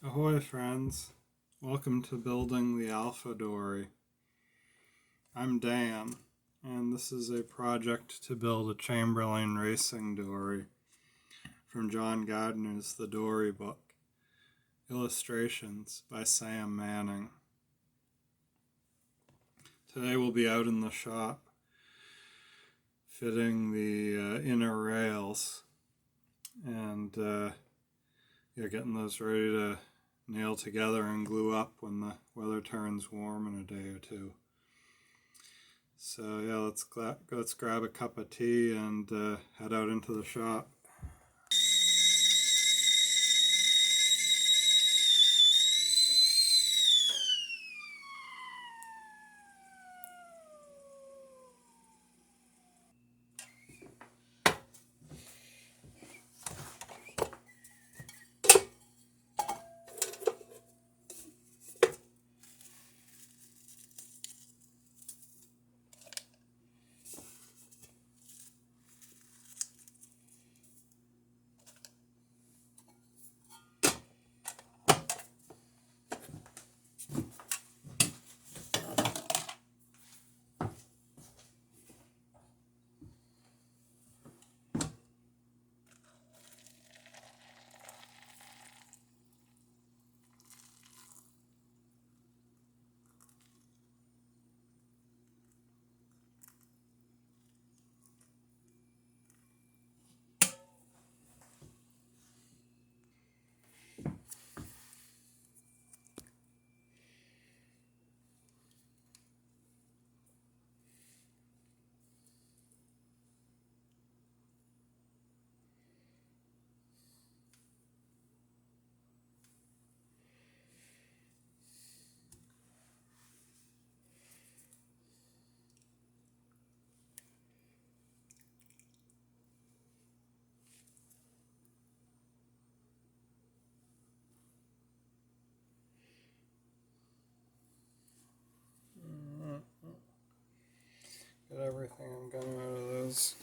Ahoy friends, welcome to building the Alpha Dory. I'm Dan, and this is a project to build a Chamberlain racing dory from John Gardner's The Dory book. Illustrations by Sam Manning. Today we'll be out in the shop fitting the inner rails and getting those ready to nail together and glue up when the weather turns warm in a day or two. So yeah, let's grab a cup of tea and head out into the shop. Get everything I'm getting out of those.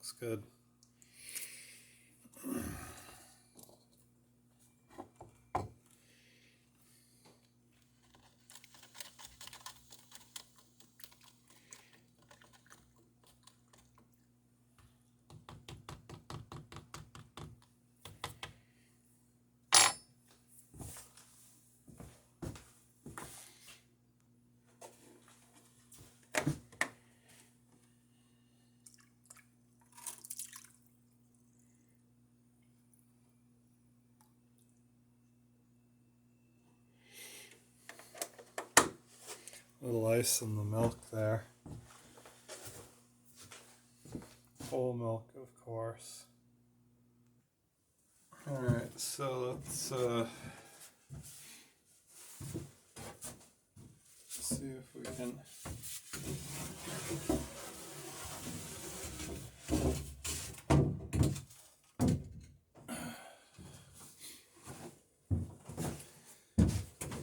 Looks good. A little ice in the milk there. Whole milk, of course. Alright, so let's see if we can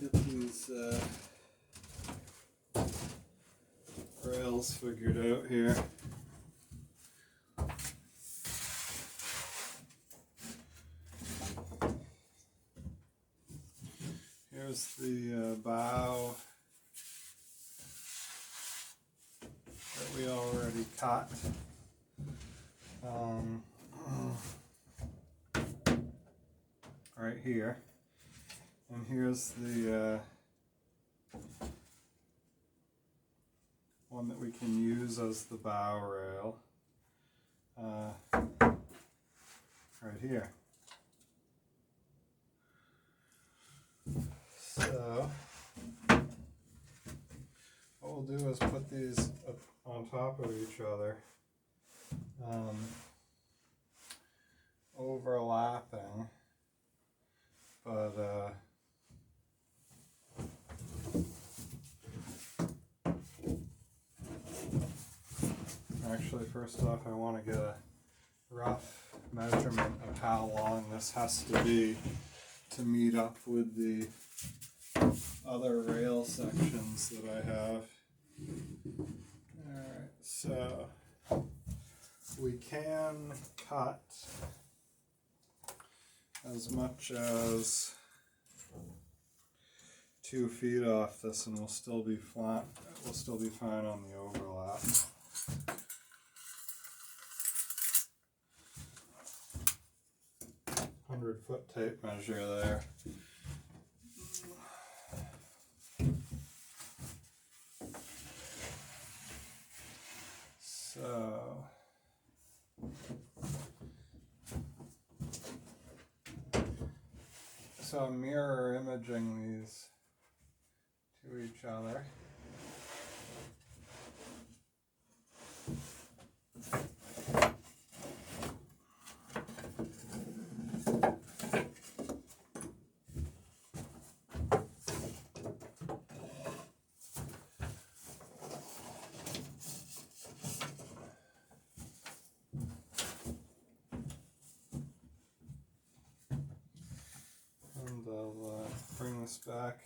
get these rails figured out here. Here's the bow that we already cut. Right here. And here's the one that we can use as the bow rail. Right here. So what we'll do is put these up on top of each other, overlapping, but Actually, first off, I want to get a rough measurement of how long this has to be to meet up with the other rail sections that I have. Alright, so we can cut as much as 2 feet off this and we'll still be flat. We'll still be fine on the overlap. Foot tape measure there. So I'm mirror imaging these to each other. I'll bring this back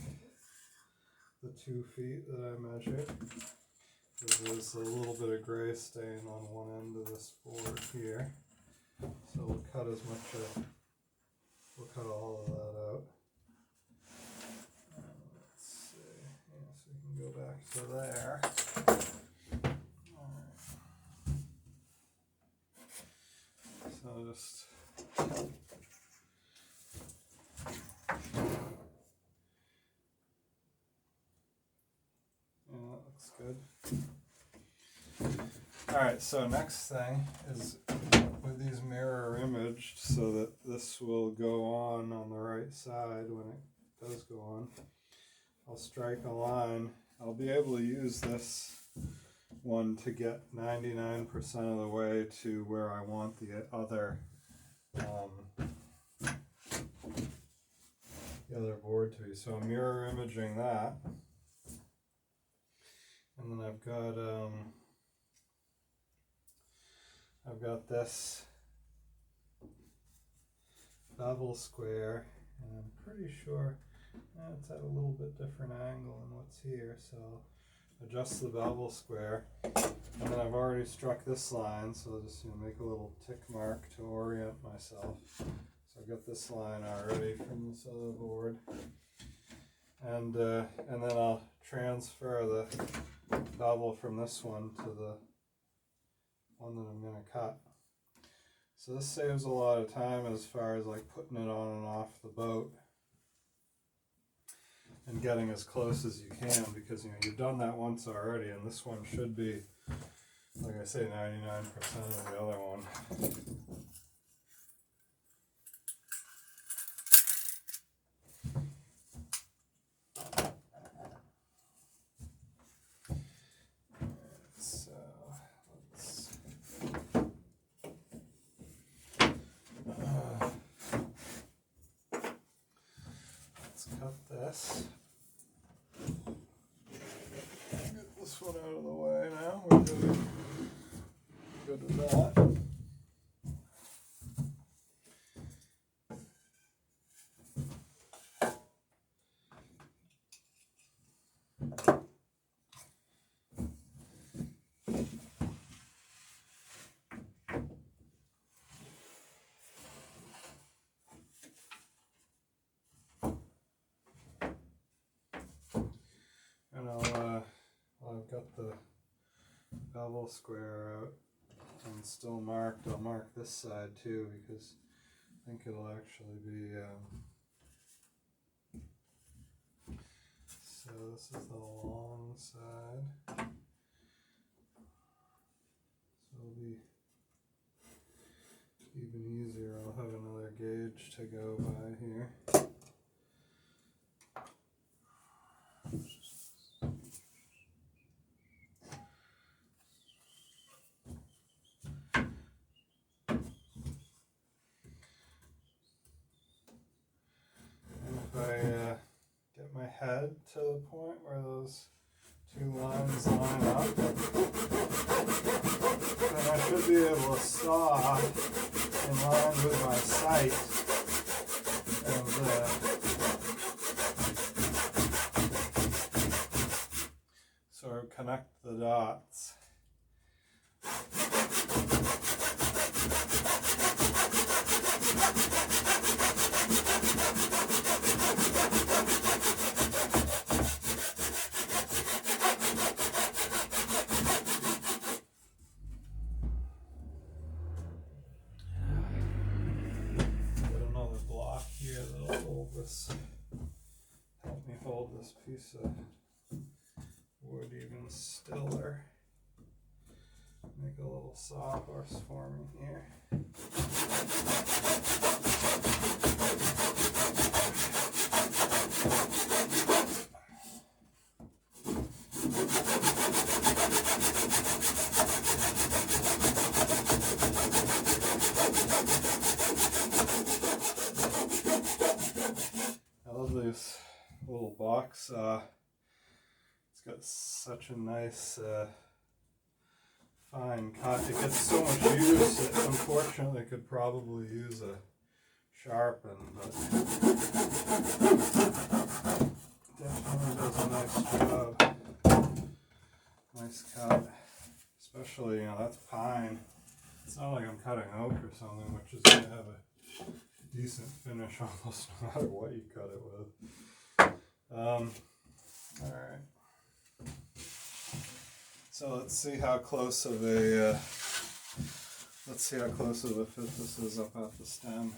the 2 feet that I measured. There's a little bit of gray stain on one end of this board here, so we'll cut as much of, we'll cut all of that out. Let's see, yeah, so we can go back to there. Alright. So just good. Alright, so next thing is with these mirror imaged so that this will go on the right side when it does go on. I'll strike a line. I'll be able to use this one to get 99% of the way to where I want the other board to be. So I'm mirror imaging that. And then I've got this bevel square, and I'm pretty sure it's at a little bit different angle than what's here, so I'll adjust the bevel square. And then I've already struck this line, so I'll just make a little tick mark to orient myself. So I've got this line already from this other board. And then I'll transfer the bevel from this one to the one that I'm going to cut. So this saves a lot of time as far as like putting it on and off the boat and getting as close as you can, because you've done that once already, and this one should be, like I say, 99% of the other one. Get this one out of the way now. We're good with that. And I've got the bevel square out and still marked. I'll mark this side too, because I think it'll actually be so this is the long side, so it'll be even easier. I'll have another gauge to go by here. And if I get my head to the point where those two lines line up. Then I should be able to saw in line with my sight and sort of connect the dots. Help me hold this piece of wood even stiller. Make a little sawhorse for me here. I love this little box. It's got such a nice fine cut. It gets so much use that unfortunately could probably use a sharpen, but definitely does a nice job. Nice cut. Especially, that's pine. It's not like I'm cutting oak or something, which is going to have a decent finish almost no matter what you cut it with. Alright. So let's see how close of a fit this is up at the stem.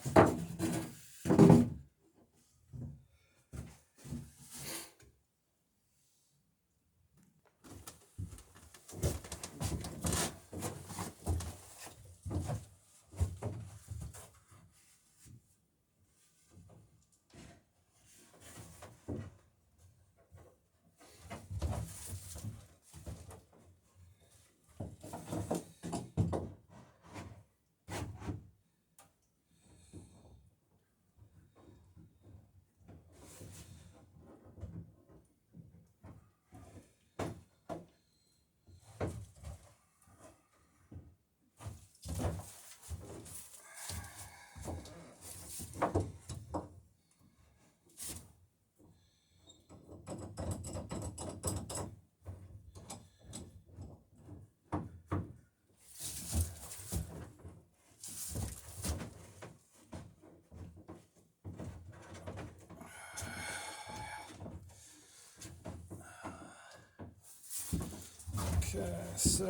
Okay, so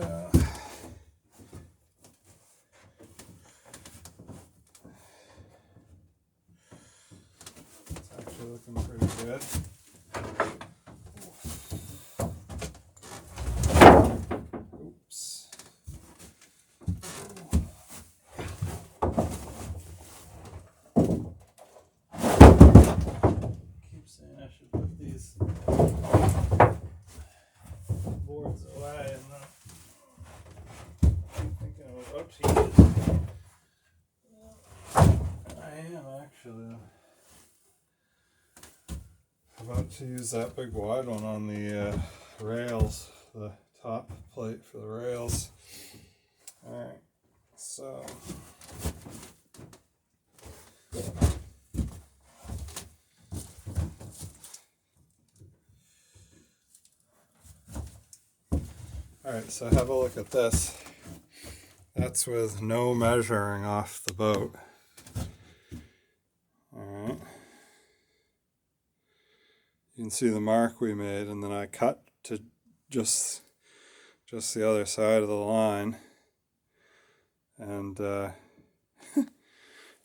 it's actually looking pretty good. Oops. Keep saying I should put these boards away, and I'm thinking I'm about to use. I am actually about to use that big wide one on the rails, the top plate for the rails. Alright, so alright, so have a look at this. That's with no measuring off the boat. Alright. You can see the mark we made, and then I cut to just the other side of the line. And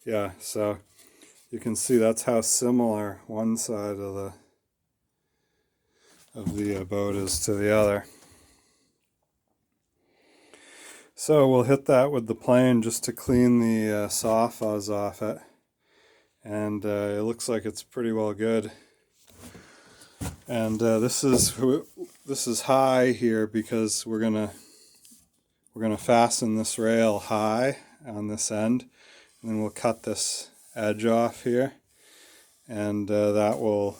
yeah, so you can see that's how similar one side of the boat is to the other. So we'll hit that with the plane just to clean the saw fuzz off it, and it looks like it's pretty well good. And this is high here because we're gonna fasten this rail high on this end, and then we'll cut this edge off here, and that will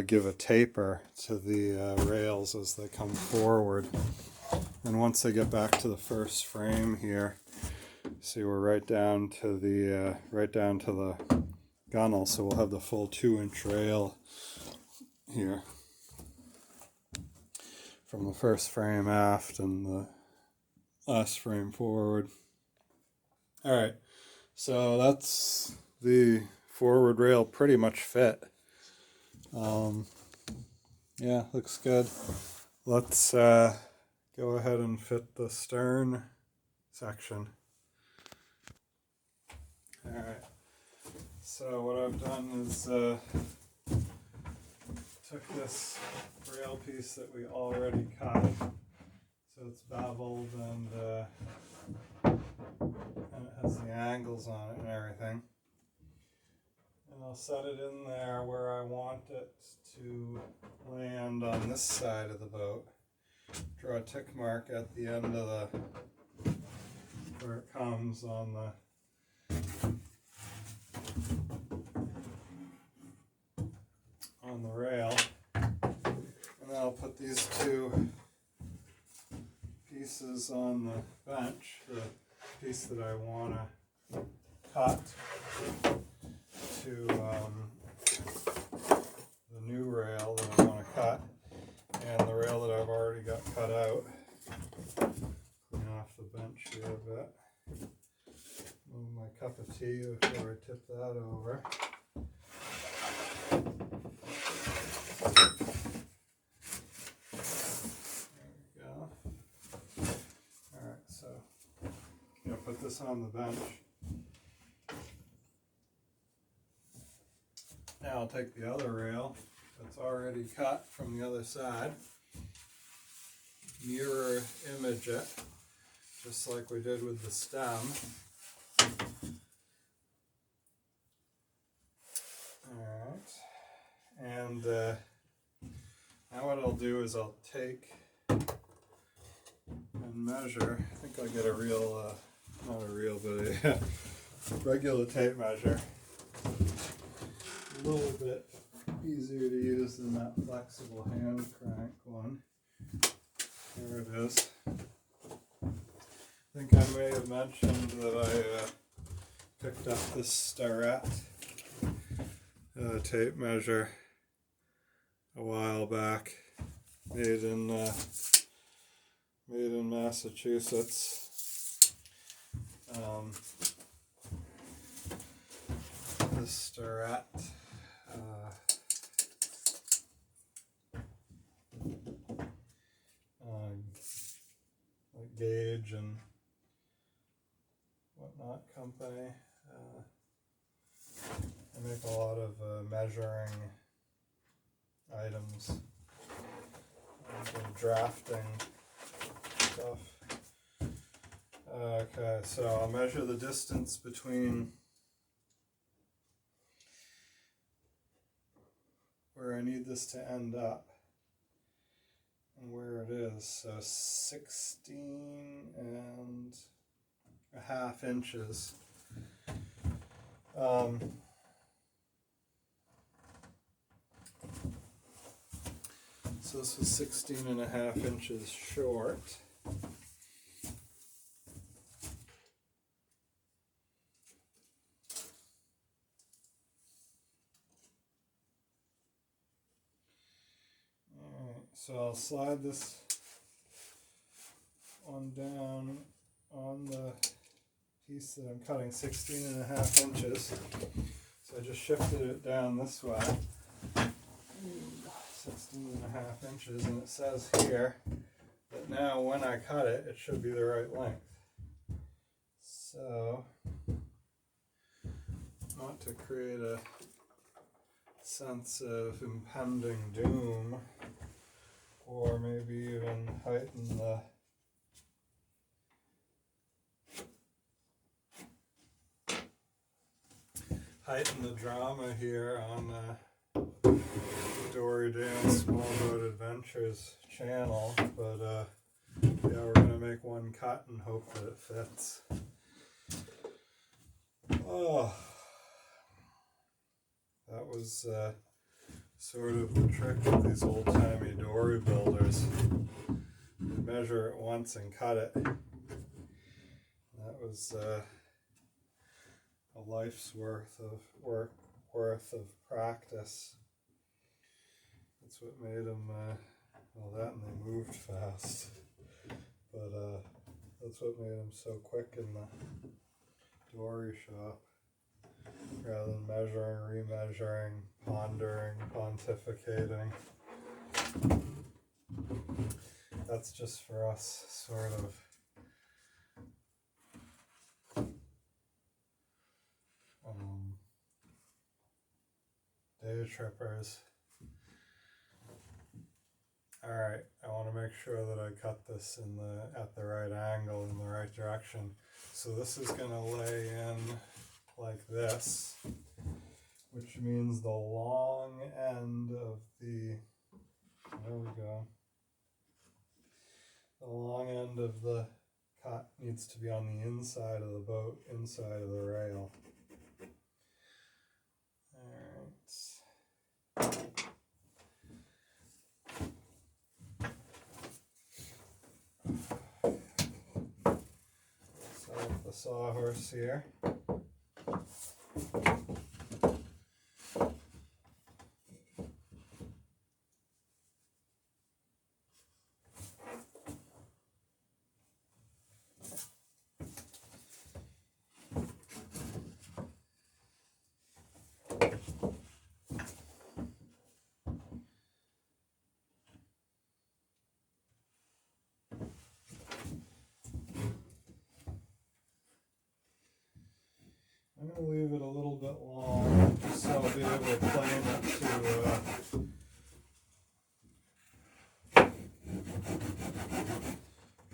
give a taper to the rails as they come forward. And once they get back to the first frame here, see we're right down to the gunnel, so we'll have the full 2-inch rail here from the first frame aft and the last frame forward. Alright, so that's the forward rail pretty much fit. Yeah, looks good. Let's go ahead and fit the stern section. Alright, so what I've done is took this rail piece that we already cut, so it's beveled and it has the angles on it and everything. And I'll set it in there where I want it to land on this side of the boat. Draw a tick mark at the end of where it comes on the rail. And then I'll put these 2 pieces on the bench, the piece that I want to cut to the new rail that I want to cut, and the rail that I've already got cut out. Clean off the bench here a bit. Move my cup of tea before I tip that over. There we go. Alright, so I'm going to put this on the bench. Now I'll take the other rail that's already cut from the other side, mirror image it, just like we did with the stem. Alright, and now what I'll do is I'll take and measure. I think I'll get a real, not a real, but a regular tape measure. A little bit easier to use than that flexible hand crank one. There it is. I think I may have mentioned that I picked up this Starrett tape measure a while back, made in Massachusetts. This Starrett like gauge and whatnot company. I make a lot of measuring items and drafting stuff. Okay, so I'll measure the distance between where I need this to end up and where it is. So 16.5 inches. So this was 16.5 inches short. Alright, so I'll slide this one down on the piece that I'm cutting, 16.5 inches. So I just shifted it down this way. 16.5 inches, and it says here that now when I cut it, it should be the right length. So, not to create a sense of impending doom, or maybe even heighten the drama here on Dory Dance Small Boat Adventures channel, but yeah, we're going to make one cut and hope that it fits. Oh, that was sort of the trick of these old-timey Dory builders. You measure it once and cut it. That was a life's worth of practice. That's what made them, well, that and they moved fast. But that's what made them so quick in the Dory shop. Rather than measuring, remeasuring, pondering, pontificating. That's just for us sort of day trippers. Alright, I want to make sure that I cut this at the right angle, in the right direction. So this is going to lay in like this, which means the long end of the, there we go, the long end of the cut needs to be on the inside of the boat, inside of the rail. Alright. Set up the sawhorse here. I'm going to leave it a little bit long, just so I'll be able to plane it to,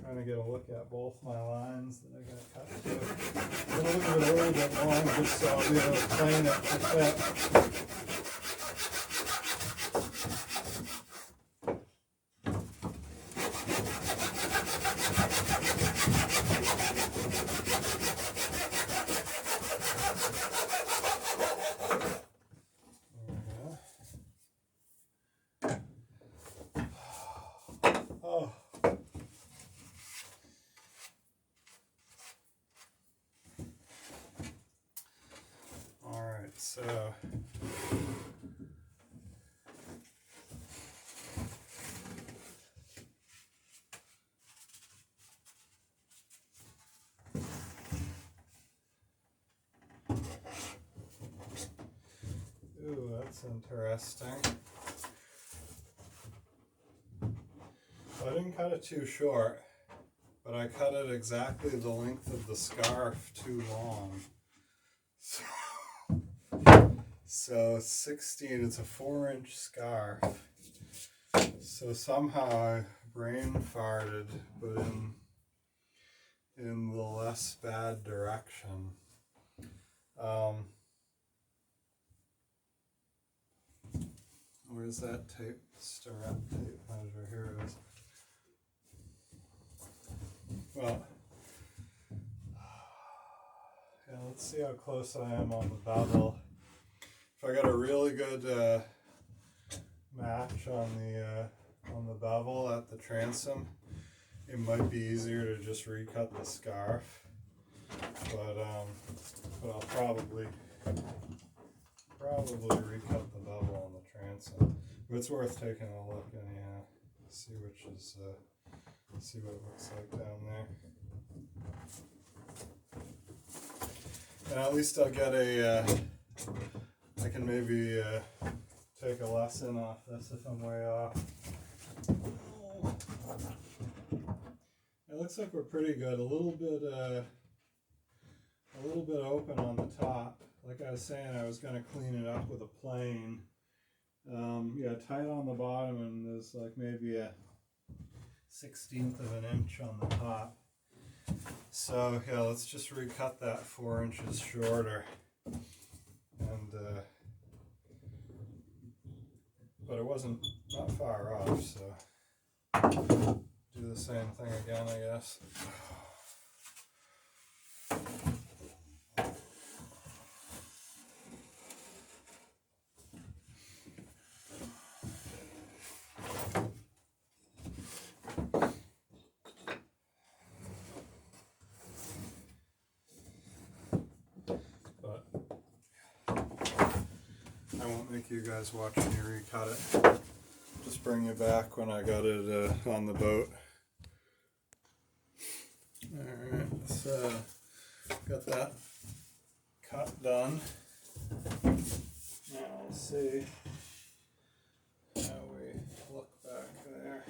trying to get a look at both my lines that I got to cut to. I'm going to leave it a little bit long, just so I'll be able to plane it to fit. So ooh, that's interesting. I didn't cut it too short, but I cut it exactly the length of the scarf too long. So 16, it's a 4-inch scarf. So somehow I brain farted, but in the less bad direction. Where's that tape? Stirrup tape measure. Here it is. Well, yeah, let's see how close I am on the bevel. If I got a really good match on the bevel at the transom, it might be easier to just recut the scarf. But I'll probably recut the bevel on the transom. But it's worth taking a look anyhow. See what it looks like down there. And at least I'll get I can maybe take a lesson off this if I'm way off. It looks like we're pretty good. A little bit open on the top. Like I was saying, I was going to clean it up with a plane. Yeah, tight on the bottom, and there's like maybe a 1/16 of an inch on the top. So yeah, let's just recut that 4 inches shorter. And but it wasn't not far off, so do the same thing again, I guess. I won't make you guys watch me recut it. Just bring you back when I got it on the boat. Alright, so got that cut done. Now we'll see how we look back there.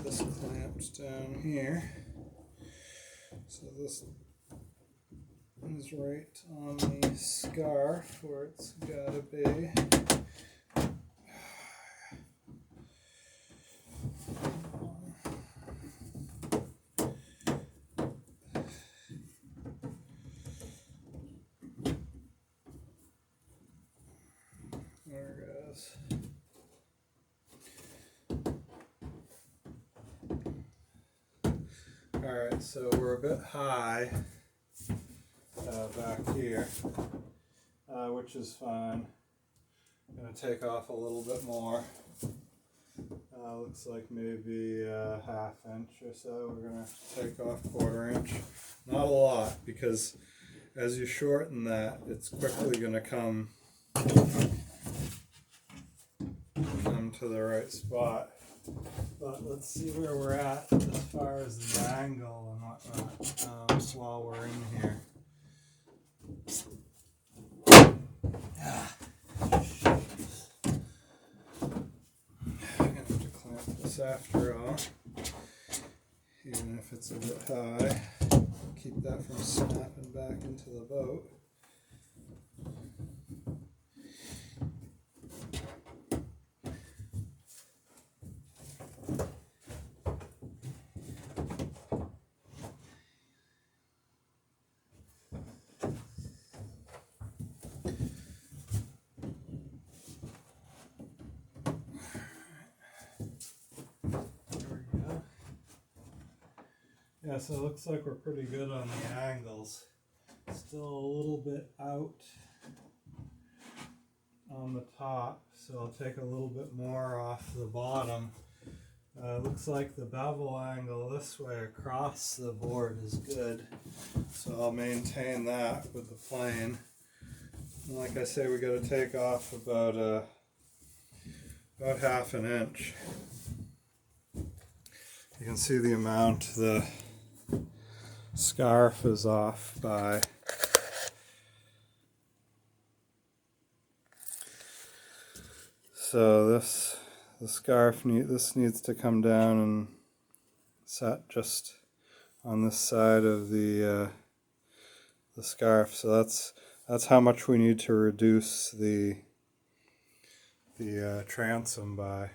This clamps down here, so this is right on the scarf where it's gotta be. There it goes. Alright, so we're a bit high back here, which is fine. I'm going to take off a little bit more. Looks like maybe a ½ inch or so. We're going to take off 1/4 inch. Not a lot, because as you shorten that, it's quickly going to come to the right spot. But let's see where we're at as far as the angle and whatnot while we're in here. I'm going to have to clamp this after all, even if it's a bit high. Keep that from snapping back into the boat. Yeah, so it looks like we're pretty good on the angles. Still a little bit out on the top, so I'll take a little bit more off the bottom. Looks like the bevel angle this way across the board is good, so I'll maintain that with the plane. And like I say, we got to take off about ½ inch. You can see the amount the scarf is off by. So the scarf this needs to come down and set just on this side of the scarf. So that's how much we need to reduce the transom by,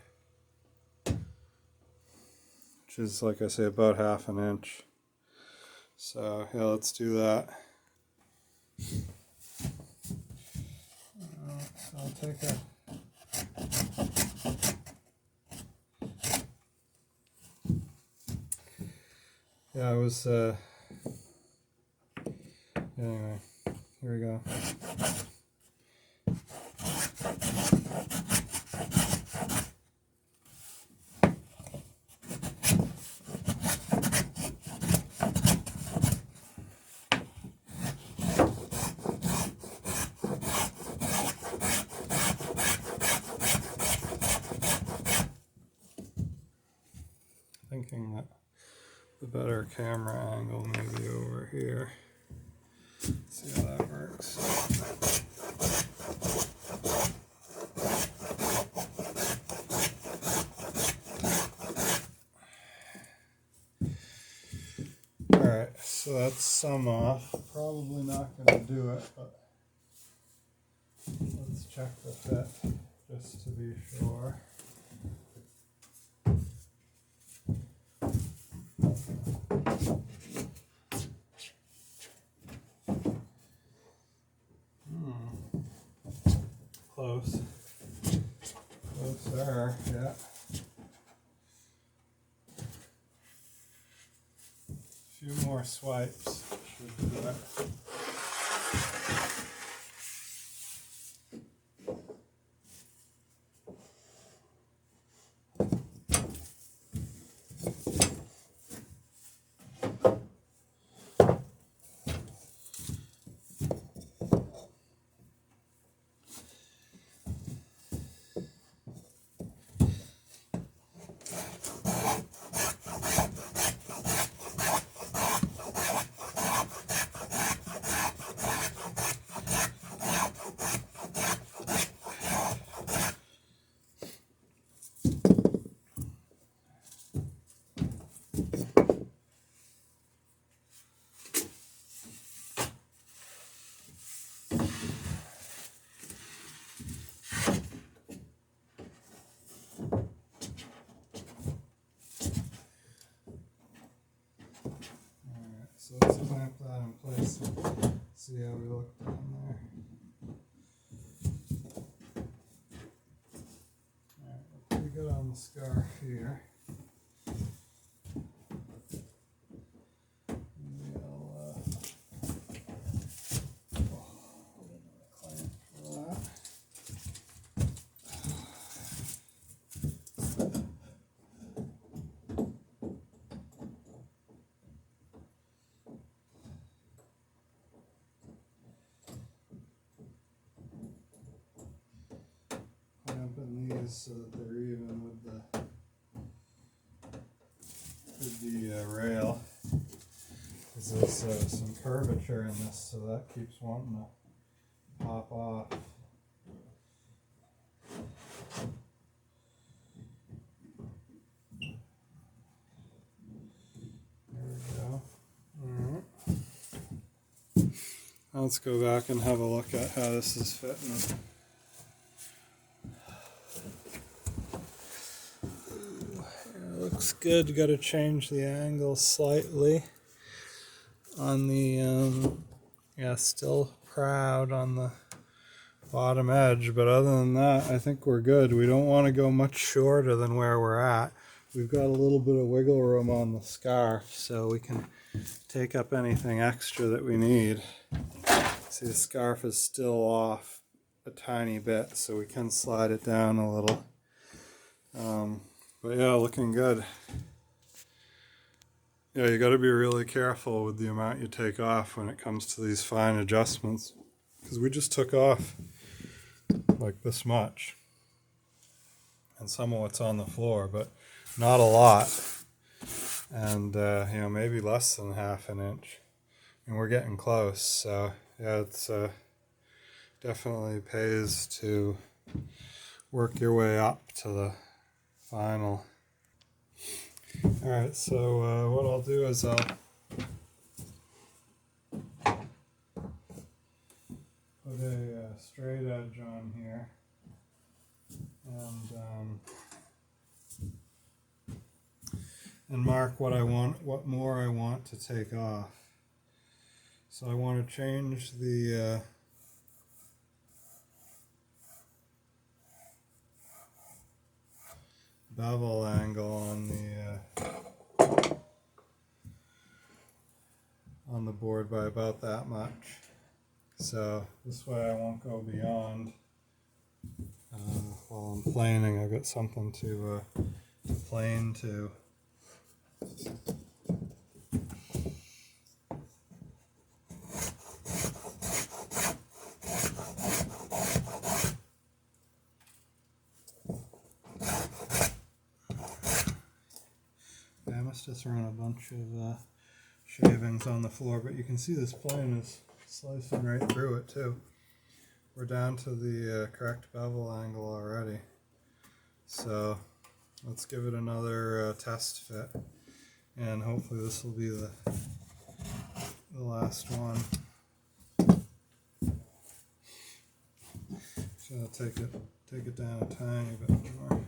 which is, like I say, about ½ inch. So yeah, let's do that. So I'll take a anyway, here we go. Thinking that the better camera angle may be over here. Let's see how that works. Alright, so that's some off. Probably not going to do it, but let's check the fit just to be sure. Close. Close there, yeah. few more swipes should do it. So let's clamp that in place and see how we look down there. Alright, we're pretty good on the scarf here. Maybe I'll put another clamp for that. Clamping these so that they're even with the rail. Because there's some curvature in this, so that keeps wanting to pop off. There we go. Alright. Let's go back and have a look at how this is fitting. Looks good. Got to change the angle slightly on the yeah, still proud on the bottom edge, but other than that I think we're good. We don't want to go much shorter than where we're at. We've got a little bit of wiggle room on the scarf, so we can take up anything extra that we need. See, the scarf is still off a tiny bit, so we can slide it down a little. But yeah, looking good. Yeah, you got to be really careful with the amount you take off when it comes to these fine adjustments, because we just took off like this much and some of what's on the floor, but not a lot. And you know, maybe less than ½ an inch, and we're getting close. So yeah, it's definitely pays to work your way up to the final. Alright, so what I'll do is I'll put a straight edge on here and mark what I want, what more I want to take off. So I want to change the bevel angle on the board by about that much. So this way I won't go beyond. While I'm planing, I've got something to plane to. I must have thrown a bunch of shavings on the floor, but you can see this plane is slicing right through it too. We're down to the correct bevel angle already. So let's give it another test fit, and hopefully this will be the last one. So I'll take it down a tiny bit more.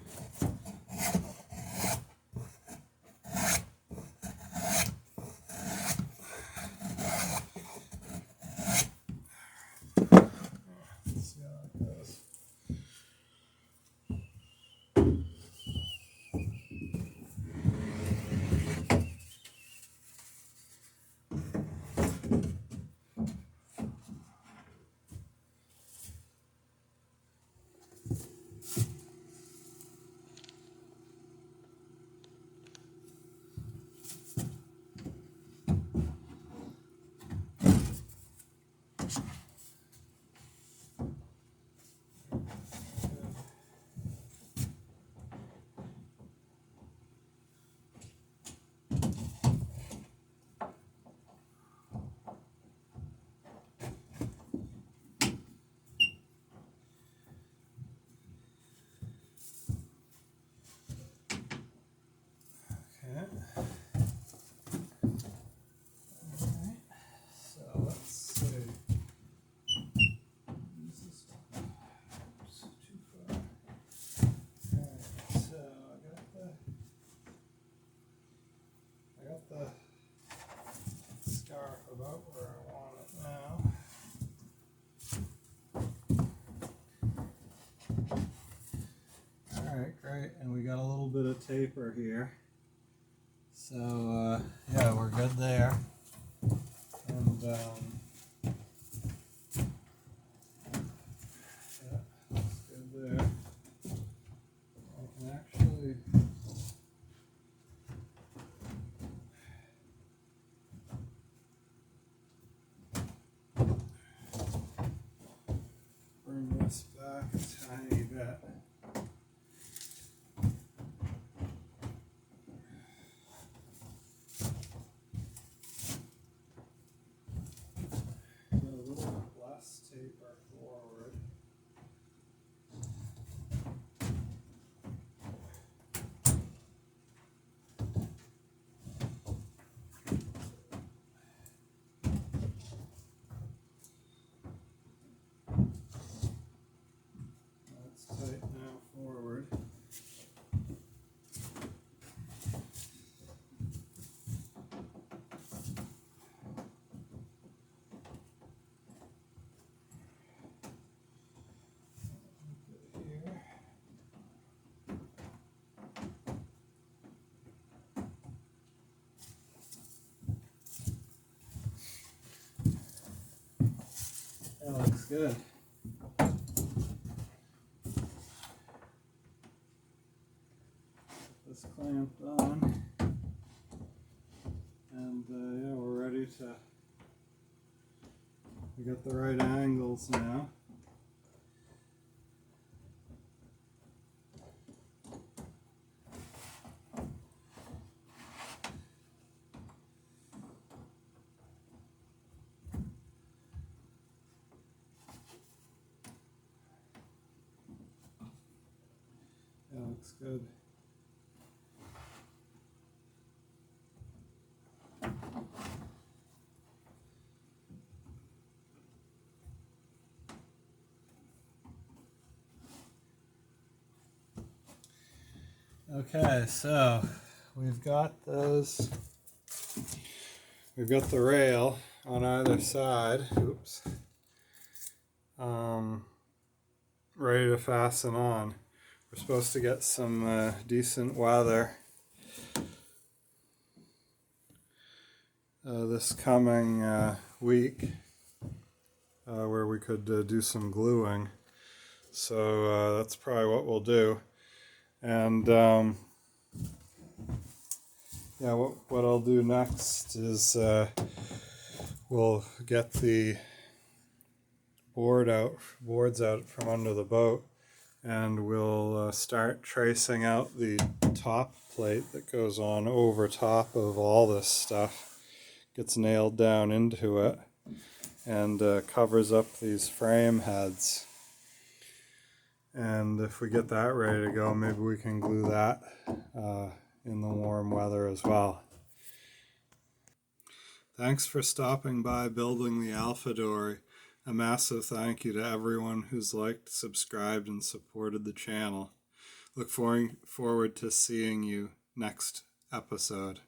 the scarf about where I want it now. Alright, great. And we got a little bit of taper here. So, yeah, we're good there. And, yeah, that's good there. I can actually bring this back a tiny bit. A little bit less taper forward. That's tight now forward. Here. That looks good. This clamped on, and yeah, we're ready to. We got the right angles now. That looks good. Okay, so we've got those. We've got the rail on either side. Oops. Ready to fasten on. We're supposed to get some decent weather this coming week where we could do some gluing. So that's probably what we'll do. And yeah, what I'll do next is we'll get the boards out from under the boat, and we'll start tracing out the top plate that goes on over top of all this stuff, gets nailed down into it, and covers up these frame heads. And if we get that ready to go, maybe we can glue that in the warm weather as well. Thanks for stopping by Building the Alpha Dory. A massive thank you to everyone who's liked, subscribed, and supported the channel. Look forward to seeing you next episode.